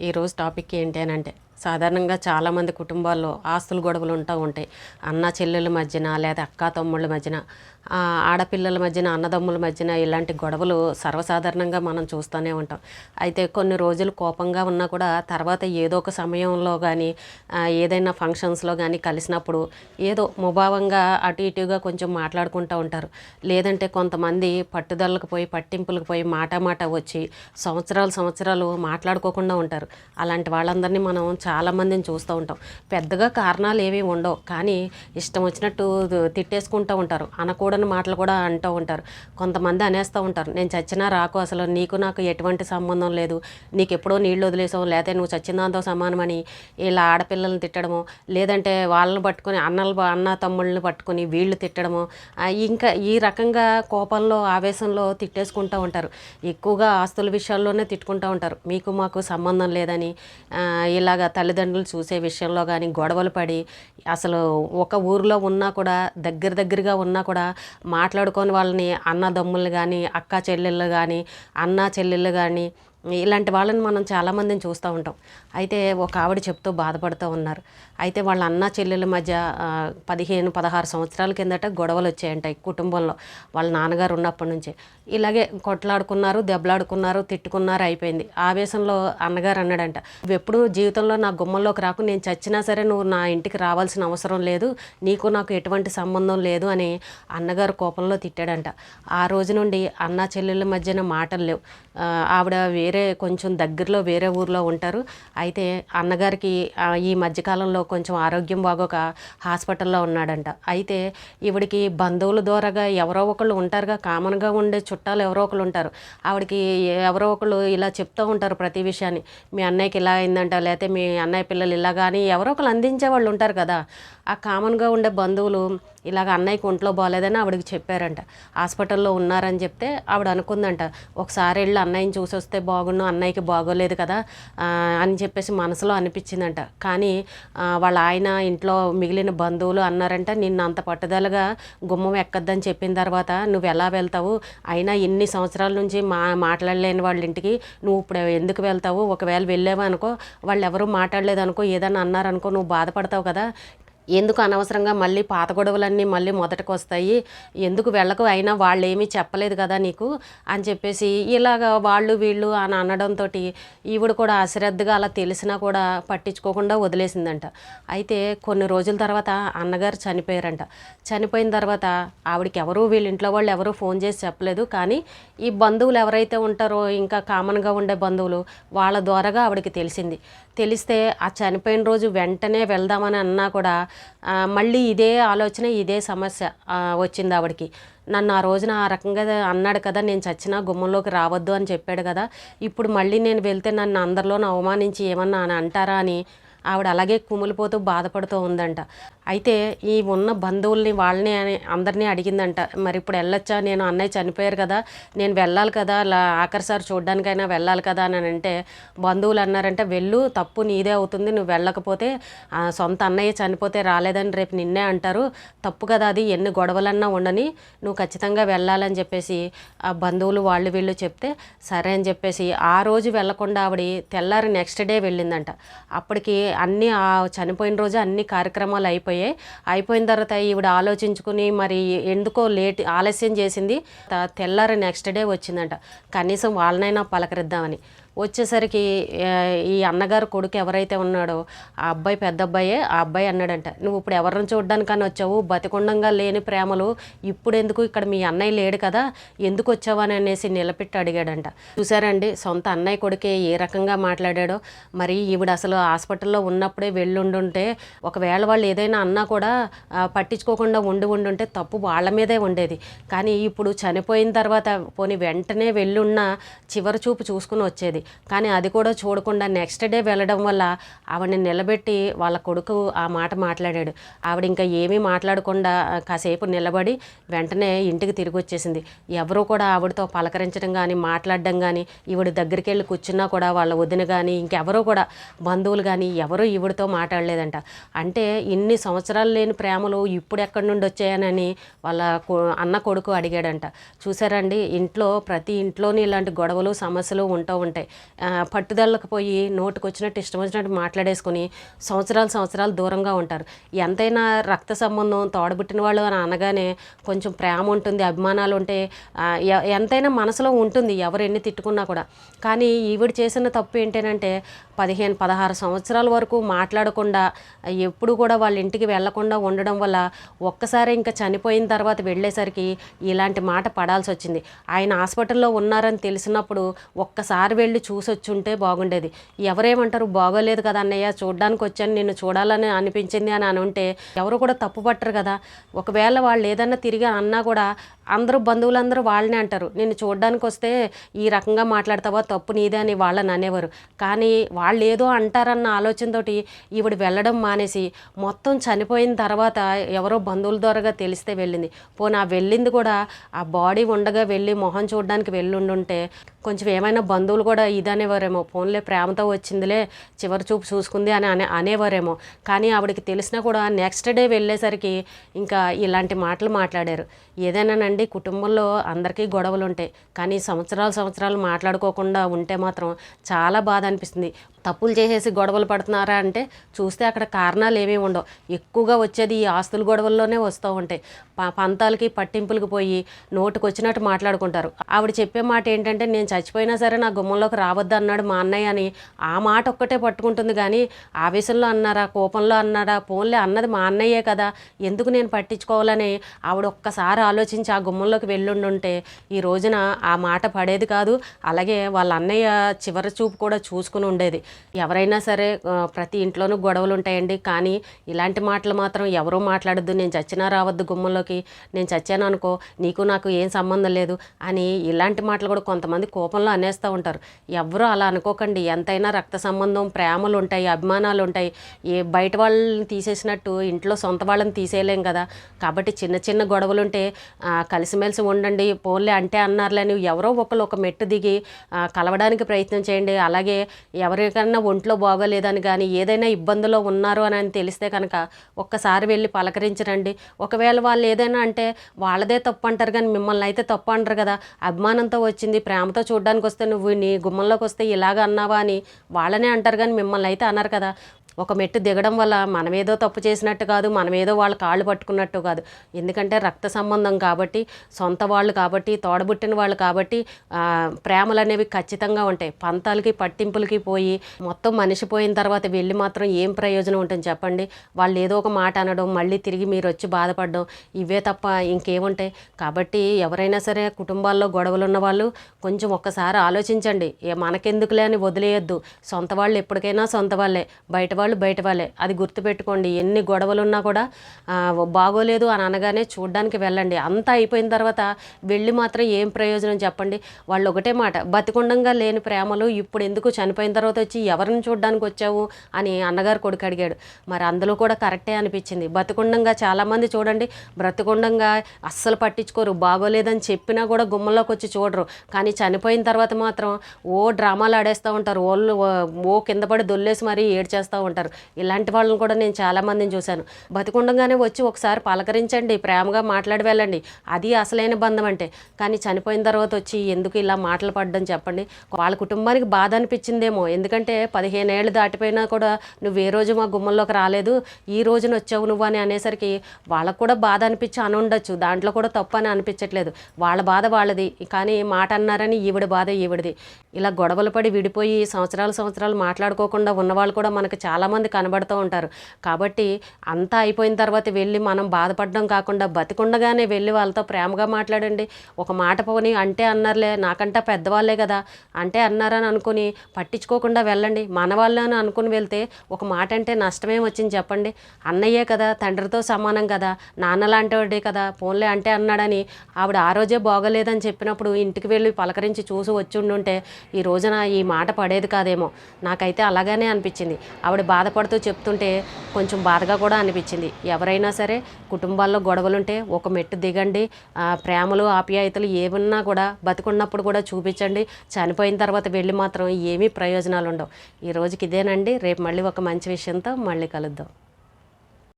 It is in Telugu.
ఈరోజు టాపిక్ ఏంటి అని అంటే సాధారణంగా చాలామంది కుటుంబాల్లో ఆస్తుల గొడవలు ఉంటాయి. అన్న చెల్లెల మధ్యన లేదా అక్క తమ్ముళ్ళ మధ్యన, ఆడపిల్లల మధ్యన, అన్నదమ్ముల మధ్యన ఇలాంటి గొడవలు సర్వసాధారణంగా మనం చూస్తూనే ఉంటాం. అయితే కొన్ని రోజులు కోపంగా ఉన్నా కూడా తర్వాత ఏదో ఒక సమయంలో కానీ ఏదైనా ఫంక్షన్స్లో కానీ కలిసినప్పుడు ఏదో ముభావంగా అటు ఇటుగా కొంచెం మాట్లాడుకుంటూ ఉంటారు. లేదంటే కొంతమంది పట్టుదలకు పోయి పట్టింపులకు పోయి మాట వచ్చి సంవత్సరాలు మాట్లాడుకోకుండా ఉంటారు. అలాంటి వాళ్ళందరినీ మనం చాలామందిని చూస్తూ ఉంటాం. పెద్దగా కారణాలు ఏమీ ఉండవు, కానీ ఇష్టం వచ్చినట్టు తిట్టేసుకుంటూ ఉంటారు. అనకూడని మాటలు కూడా అంటూ ఉంటారు. కొంతమంది అనేస్తూ ఉంటారు, నేను చచ్చినా రాకు, అసలు నీకు నాకు ఎటువంటి సంబంధం లేదు, నీకు ఎప్పుడో నీళ్ళు వదిలేసావు, లేకపోతే నువ్వు చచ్చిన దాంతో సమానమని ఇలా ఆడపిల్లల్ని తిట్టడము, లేదంటే వాళ్ళని పట్టుకొని అన్న తమ్ముళ్ళని పట్టుకొని వీళ్ళు తిట్టడము, ఇంకా ఈ రకంగా కోపంలో ఆవేశంలో తిట్టేసుకుంటూ ఉంటారు. ఎక్కువగా ఆస్తుల విషయాల్లోనే తిట్టుకుంటూ ఉంటారు. మీకు మాకు సంబంధం లేదని ఇలాగ తల్లిదండ్రులు చూసే విషయంలో కానీ గొడవలు పడి అసలు ఒక ఊరిలో ఉన్నా కూడా దగ్గరగా ఉన్నా కూడా మాట్లాడుకొని వాళ్ళని అన్నదమ్ములు కానీ అక్క చెల్లెళ్ళు కానీ అన్న చెల్లెళ్ళు కానీ ఇలాంటి వాళ్ళని మనం చాలామందిని చూస్తూ ఉంటాం. అయితే ఒక ఆవిడ చెప్తూ బాధపడుతూ ఉన్నారు. అయితే వాళ్ళ అన్న చెల్లెల మధ్య 15-16 సంవత్సరాల కిందట గొడవలు వచ్చాయంట ఈ కుటుంబంలో. వాళ్ళ నాన్నగారు ఉన్నప్పటి నుంచే ఇలాగే కొట్లాడుకున్నారు, దెబ్బలాడుకున్నారు, తిట్టుకున్నారు, అయిపోయింది. ఆవేశంలో అన్నగారు అన్నాడంట, నువ్వెప్పుడు జీవితంలో నా గుమ్మంలోకి రాకు, నేను చచ్చినా సరే నువ్వు నా ఇంటికి రావాల్సిన అవసరం లేదు, నీకు నాకు ఎటువంటి సంబంధం లేదు అని అన్నగారు కోపంలో తిట్టాడంట. ఆ రోజు నుండి అన్న చెల్లెళ్ళ మధ్యన మాటలు లేవు. ఆవిడ కొంచెం దగ్గరలో వేరే ఊర్లో ఉంటారు. అయితే అన్నగారికి ఈ మధ్యకాలంలో కొంచెం ఆరోగ్యం బాగోక హాస్పిటల్లో ఉన్నాడంట. అయితే ఈవిడికి బంధువుల ద్వారాగా ఎవరో ఒకళ్ళు ఉంటారుగా, కామన్గా ఉండే చుట్టాలు ఎవరో ఒకళ్ళు ఉంటారు. ఆవిడకి ఎవరో ఒకళ్ళు ఇలా చెప్తూ ఉంటారు ప్రతి విషయాన్ని, మీ అన్నయ్యకి ఇలా అయిందంట, లేకపోతే మీ అన్నయ్య పిల్లలు ఇలా కానీ ఎవరో ఒకళ్ళు అందించే వాళ్ళు ఉంటారు కదా. ఆ కామన్గా ఉండే బంధువులు ఇలాగ అన్నయ్యకి ఒంట్లో బాగాలేదని ఆవిడకి చెప్పారంట. హాస్పిటల్లో ఉన్నారని చెప్తే ఆవిడ అనుకుందంట, ఒకసారి వెళ్ళి అన్నయ్యని చూసి వస్తే బాగుండు, అన్నయ్యకి బాగోలేదు కదా అని చెప్పేసి మనసులో అనిపించిందంట. కానీ వాళ్ళ ఆయన ఇంట్లో మిగిలిన బంధువులు అన్నారంట, నిన్ను అంత పట్టుదలగా గుమ్మం ఎక్కద్దని చెప్పిన తర్వాత నువ్వు ఎలా వెళ్తావు, అయినా ఇన్ని సంవత్సరాల నుంచి మాట్లాడలేని వాళ్ళ ఇంటికి నువ్వు ఇప్పుడు ఎందుకు వెళ్తావు, ఒకవేళ వెళ్ళావనుకో వాళ్ళు ఎవరూ మాట్లాడలేదనుకో, ఏదన్నా అన్నారనుకో, నువ్వు బాధపడతావు కదా, ఎందుకు అనవసరంగా మళ్ళీ పాత గొడవలన్నీ మళ్ళీ మొదటికి వస్తాయి, ఎందుకు వెళ్ళకు, అయినా వాళ్ళు ఏమీ చెప్పలేదు కదా నీకు అని చెప్పేసి ఇలాగ వాళ్ళు వీళ్ళు అని అనడంతో ఈవిడ కూడా అశ్రద్ధగా అలా తెలిసినా కూడా పట్టించుకోకుండా వదిలేసిందంట. అయితే కొన్ని రోజుల తర్వాత అన్నగారు చనిపోయారంట. చనిపోయిన తర్వాత ఆవిడకి ఎవరు వీళ్ళ ఇంట్లో వాళ్ళు ఎవరూ ఫోన్ చేసి చెప్పలేదు. కానీ ఈ బంధువులు ఎవరైతే ఉంటారో ఇంకా కామన్గా ఉండే బంధువులు వాళ్ళ ద్వారాగా ఆవిడకి తెలిస్తే ఆ చనిపోయిన రోజు వెంటనే వెళ్దామని అన్నా కూడా మళ్ళీ ఇదే ఆలోచన, ఇదే సమస్య వచ్చింది ఆవిడకి. నన్ను ఆ రోజున ఆ రకంగా అన్నాడు కదా, నేను చచ్చినా గుమ్మంలోకి రావద్దు అని చెప్పాడు కదా, ఇప్పుడు మళ్ళీ నేను వెళ్తే నన్ను అందరిలోనూ అవమానించి ఏమన్నా అని అంటారా అని ఆవిడ అలాగే కుమిలిపోతూ బాధపడుతూ ఉందంట. అయితే ఈ ఉన్న బంధువుల్ని వాళ్ళని అందరినీ అడిగిందంట, మరి ఇప్పుడు వెళ్ళొచ్చా, నేను అన్నయ్య చనిపోయారు కదా, నేను వెళ్ళాలి కదా, ఆఖరిసారి చూడ్డానికైనా వెళ్ళాలి కదా అని అంటే బంధువులు అన్నారంటే, వెళ్ళు, తప్పు నీదే అవుతుంది, నువ్వు వెళ్ళకపోతే సొంత అన్నయ్య చనిపోతే రాలేదని రేపు నిన్నే అంటారు, తప్పు కదా అది, ఎన్ని గొడవలన్నా ఉండని, నువ్వు ఖచ్చితంగా వెళ్ళాలని చెప్పేసి ఆ బంధువులు వాళ్ళు వీళ్ళు చెప్తే సరే అని చెప్పేసి ఆ రోజు వెళ్ళకుండా ఆవిడ తెల్లారి నెక్స్ట్ డే వెళ్ళిందంట. అప్పటికి అన్నీ ఆ చనిపోయిన రోజు అన్ని కార్యక్రమాలు అయిపోయిన తర్వాత ఈవిడ ఆలోచించుకుని మరి ఎందుకో ఆలస్యం చేసింది. తెల్లారి నెక్స్ట్ డే వచ్చిందంట, కనీసం వాళ్ళనైనా పలకరిద్దామని. వచ్చేసరికి ఈ అన్నగారు కొడుకు ఎవరైతే ఉన్నాడో ఆ అబ్బాయి, పెద్ద అబ్బాయే, ఆ అబ్బాయి అన్నాడంట, నువ్వు ఇప్పుడు ఎవరిని చూడ్డానికని వచ్చావు, బతికుండంగా లేని ప్రేమలు ఇప్పుడు ఎందుకు, ఇక్కడ మీ అన్నయ్య లేడు కదా, ఎందుకు వచ్చావు అని అనేసి నిలబెట్టి అడిగాడంట. చూసారండి, సొంత అన్నయ్య కొడుకే ఏ రకంగా మాట్లాడాడో. మరి ఈవిడ అసలు హాస్పిటల్లో ఉన్నప్పుడే వెళ్ళుండుంటే, ఒకవేళ వాళ్ళు ఏదైనా అన్నా కూడా పట్టించుకోకుండా ఉండుంటే తప్పు వాళ్ళ మీదే ఉండేది. కానీ ఇప్పుడు చనిపోయిన తర్వాత పోనీ వెంటనే వెళ్ళున్నా చివరి చూపు చూసుకుని వచ్చేది. కానీ అది కూడా చూడకుండా నెక్స్ట్ డే వెళ్ళడం వల్ల ఆవిడని నిలబెట్టి వాళ్ళ కొడుకు ఆ మాట మాట్లాడాడు. ఆవిడ ఇంకా ఏమీ మాట్లాడకుండా కాసేపు నిలబడి వెంటనే ఇంటికి తిరిగి వచ్చేసింది. ఎవరూ కూడా ఆవిడతో పలకరించడం కానీ మాట్లాడడం కానీ, ఈవిడ దగ్గరికి వెళ్ళి కూర్చున్నా కూడా వాళ్ళ వదిన కానీ ఇంకెవరూ కూడా బంధువులు కానీ ఎవరూ ఈవిడతో మాట్లాడలేదంట. అంటే ఇన్ని సంవత్సరాలు లేని ప్రేమలు ఇప్పుడు ఎక్కడి నుండి వచ్చాయనని వాళ్ళ అన్న కొడుకు అడిగాడంట. చూసారండి, ప్రతి ఇంట్లోని ఇలాంటి గొడవలు సమస్యలు ఉంటూ ఉంటాయి. పట్టుదలకు పోయి నోటుకొచ్చినట్టు ఇష్టం వచ్చినట్టు మాట్లాడేసుకొని సంవత్సరాలు దూరంగా ఉంటారు. ఎంతైనా రక్త సంబంధం తోడబుట్టిన వాళ్ళు అని అనగానే కొంచెం ప్రేమ ఉంటుంది, అభిమానాలు ఉంటే ఎంతైనా మనసులో ఉంటుంది ఎవరు ఎన్ని తిట్టుకున్నా కూడా. కానీ ఈవిడ చేసిన తప్పు ఏంటంటే 15-16 సంవత్సరాల వరకు మాట్లాడకుండా ఎప్పుడు కూడా వాళ్ళ ఇంటికి వెళ్లకుండా ఉండడం వల్ల ఒక్కసారి ఇంకా చనిపోయిన తర్వాత వెళ్ళేసరికి ఇలాంటి మాట పడాల్సి వచ్చింది. ఆయన హాస్పిటల్లో ఉన్నారని తెలిసినప్పుడు ఒక్కసారి వెళ్ళి చూసొచ్చుంటే బాగుండేది. ఎవరేమంటారు, బాగోలేదు కదా అన్నయ్య, చూడడానికి వచ్చాను, నిన్ను చూడాలని అనిపించింది అని ఉంటే ఎవరు కూడా తప్పు పట్టరు కదా. ఒకవేళ వాళ్ళు ఏదన్నా తిరిగి అన్నా కూడా అందరూ బంధువులందరూ వాళ్ళనే అంటారు, నిన్ను చూడడానికి వస్తే ఈ రకంగా మాట్లాడతావా, తప్పు నీదే అని వాళ్ళని అనేవారు. కానీ వాళ్ళు ఏదో అంటారన్న ఆలోచనతోటి ఈవిడ వెళ్ళడం మానేసి మొత్తం చనిపోయిన తర్వాత ఎవరో బంధువుల ద్వారాగా తెలిస్తే వెళ్ళింది. పోనీ ఆ వెళ్ళింది కూడా ఆ బాడీ ఉండగా వెళ్ళి మొహం చూడడానికి వెళ్ళుండుంటే కొంచెం ఏమైనా బంధువులు కూడా ఇదనేవారేమో, ఫోన్లే ప్రేమతో వచ్చిందిలే చివరి చూపు చూసుకుంది అని అనేవారేమో. కానీ ఆవిడకి తెలిసినా కూడా నెక్స్ట్ డే వెళ్ళేసరికి ఇంకా ఇలాంటి మాటలు మాట్లాడారు. ఏదైనానండి, కుటుంబంలో అందరికీ గొడవలు ఉంటాయి, కానీ సంవత్సరాలు మాట్లాడుకోకుండా ఉంటే మాత్రం చాలా బాధ అనిపిస్తుంది. తప్పులు చేసేసి గొడవలు పడుతున్నారా అంటే చూస్తే అక్కడ కారణాలు ఏమీ ఉండవు. ఎక్కువగా వచ్చేది ఈ ఆస్తుల గొడవల్లోనే వస్తూ ఉంటాయి. పంతాలకి పట్టింపులకి పోయి నోటుకు వచ్చినట్టు మాట్లాడుకుంటారు. ఆవిడ చెప్పే మాట ఏంటంటే, నేను చచ్చిపోయినా సరే నా గుమ్మంలోకి రావద్దు అన్నాడు మా అన్నయ్య అని. ఆ మాట ఒక్కటే పట్టుకుంటుంది. కానీ ఆవేశంలో అన్నారా, కోపంలో అన్నారా, పోన్లే అన్నది మా అన్నయ్యే కదా, ఎందుకు నేను పట్టించుకోవాలని ఆవిడ ఒక్కసారి ఆలోచించి ఆ గుమ్మంలోకి వెళ్ళుండుంటే ఈ రోజున ఆ మాట పడేది కాదు. అలాగే వాళ్ళ అన్నయ్య చివరి చూపు కూడా చూసుకుని ఉండేది. ఎవరైనా సరే ప్రతి ఇంట్లోనూ గొడవలు ఉంటాయండి, కానీ ఇలాంటి మాటలు మాత్రం ఎవరూ మాట్లాడద్దు. నేను చచ్చినా రావద్దు గుమ్మంలోకి, నేను చచ్చాను అనుకో నీకు నాకు ఏం సంబంధం లేదు అని ఇలాంటి మాటలు కూడా కొంతమంది కోపంలో అనేస్తూ ఉంటారు. ఎవరూ అలా అనుకోకండి. ఎంతైనా రక్త సంబంధం, ప్రేమలు ఉంటాయి, అభిమానాలు ఉంటాయి. బయట వాళ్ళని తీసేసినట్టు ఇంట్లో సొంత వాళ్ళని తీసేయలేం కదా. కాబట్టి చిన్న గొడవలు ఉంటే కలిసిమెలిసి ఉండండి. పోన్లే అంటే అన్నారులేని ఎవరో ఒకరు ఒక మెట్టు దిగి కలవడానికి ప్రయత్నం చేయండి. అలాగే ఎవరికన్నా ఒంట్లో బాగోలేదని కానీ ఏదైనా ఇబ్బందులో ఉన్నారు అని తెలిస్తే కనుక ఒక్కసారి వెళ్ళి పలకరించరండి. ఒకవేళ వాళ్ళు ఏదైనా అంటే వాళ్ళదే తప్పు అంటారు, కానీ మిమ్మల్ని అయితే తప్పు అంటారు కదా. అభిమానంతో వచ్చింది, ప్రేమతో చూడడానికి వస్తే నువ్వు నీ గుమ్మంలోకి వస్తే ఇలాగ అన్నావా అని వాళ్ళనే అంటారు, కానీ మిమ్మల్ని అయితే అన్నారు కదా. ఒక మెట్టు దిగడం వల్ల మనమేదో తప్పు చేసినట్టు కాదు, మనమేదో వాళ్ళ కాళ్ళు పట్టుకున్నట్టు కాదు. ఎందుకంటే రక్త సంబంధం కాబట్టి, సొంత వాళ్ళు కాబట్టి, తోడబుట్టిన వాళ్ళు కాబట్టి ప్రేమలు అనేవి ఖచ్చితంగా ఉంటాయి. పంతాలకి పట్టింపులకి పోయి మొత్తం మనిషి పోయిన తర్వాత వెళ్ళి మాత్రం ఏం ప్రయోజనం ఉంటుంది చెప్పండి. వాళ్ళు ఏదో ఒక మాట అనడం, మళ్ళీ తిరిగి మీరు వచ్చి బాధపడడం, ఇవే తప్ప ఇంకేముంటాయి. కాబట్టి ఎవరైనా సరే కుటుంబాల్లో గొడవలు ఉన్న వాళ్ళు కొంచెం ఒక్కసారి ఆలోచించండి. మనకెందుకులే అని వదిలేయొద్దు. సొంత వాళ్ళు ఎప్పటికైనా సొంత వాళ్ళే, బయట వాళ్ళే. అది గుర్తుపెట్టుకోండి. ఎన్ని గొడవలున్నా కూడా బాగోలేదు అని అనగానే చూడ్డానికి వెళ్ళండి. అంతా అయిపోయిన తర్వాత వెళ్ళి మాత్రం ఏం ప్రయోజనం చెప్పండి. వాళ్ళు ఒకటే మాట, బతికుండంగా లేని ప్రేమలు ఇప్పుడు ఎందుకు చనిపోయిన తర్వాత వచ్చి ఎవరిని చూడడానికి వచ్చావు అని అన్నగారు కొడుకు అడిగాడు. మరి అందులో కూడా కరెక్టే అనిపించింది. బతికుండంగా చాలామంది చూడండి, బ్రతికుండంగా అస్సలు పట్టించుకోరు, బాగోలేదని చెప్పినా కూడా గుమ్మంలోకి వచ్చి చూడరు. కానీ చనిపోయిన తర్వాత మాత్రం డ్రామాలు ఆడేస్తూ ఉంటారు. ఓ కింద పడి దొల్లేసి మరీ ఏడ్చేస్తూ ఉంటారు. ఇలాంటి వాళ్ళని కూడా నేను చాలామందిని చూశాను. బతికుండగానే వచ్చి ఒకసారి పలకరించండి, ప్రేమగా మాట్లాడి వెళ్ళండి, అది అసలైన బంధం అంటే. కానీ చనిపోయిన తర్వాత వచ్చి ఎందుకు ఇలా మాటలు పడ్డం చెప్పండి. వాళ్ళ కుటుంబానికి బాధ అనిపించిందేమో, ఎందుకంటే 15 ఏళ్ళు దాటిపోయినా కూడా నువ్వు ఏ రోజు మా గుమ్మంలోకి రాలేదు, ఈ రోజున వచ్చావు నువ్వు అని అనేసరికి వాళ్ళకు కూడా బాధ అనిపించి అని ఉండొచ్చు. దాంట్లో కూడా తప్పు అని అనిపించట్లేదు. వాళ్ళ బాధ వాళ్ళది, కానీ మాట అన్నారని ఈవిడ బాధ ఈవిడిది. ఇలా గొడవలు పడి విడిపోయి సంవత్సరాలు మాట్లాడుకోకుండా ఉన్నవాళ్ళు కూడా మనకు చాలామంది కనబడుతూ ఉంటారు. కాబట్టి అంతా అయిపోయిన తర్వాత వెళ్ళి మనం బాధపడడం కాకుండా బతికుండగానే వెళ్ళి వాళ్ళతో ప్రేమగా మాట్లాడండి. ఒక మాట పోని అంటే అన్నారులే, నాకంటే పెద్దవాళ్ళే కదా అంటే అన్నారని అనుకుని పట్టించుకోకుండా వెళ్ళండి. మన వాళ్ళని అనుకుని వెళ్తే ఒక మాట అంటే నష్టమేం వచ్చింది చెప్పండి. అన్నయ్యే కదా, తండ్రితో సమానం కదా, నాన్న లాంటి వాడే కదా, పోన్లే అంటే అన్నాడని ఆవిడ ఆ రోజే బాగోలేదని చెప్పినప్పుడు ఇంటికి వెళ్ళి పలకరించి చూసి వచ్చి ఉండుంటే ఈ రోజున ఈ మాట పడేది కాదేమో. నాకైతే అలాగనే అనిపించింది. ఆవిడ బాధపడుతూ చెప్తుంటే కొంచెం బాధగా కూడా అనిపించింది. ఎవరైనా సరే కుటుంబాల్లో గొడవలుంటే ఒక మెట్టు దిగండి. ప్రేమలు ఆప్యాయతలు ఏమన్నా కూడా బతికున్నప్పుడు కూడా చూపించండి. చనిపోయిన తర్వాత వెళ్ళి మాత్రం ఏమీ ప్రయోజనాలు ఉండవు. ఈ రోజుకి ఇదేనండి. రేపు మళ్ళీ ఒక మంచి విషయంతో మళ్ళీ కలుద్దాం.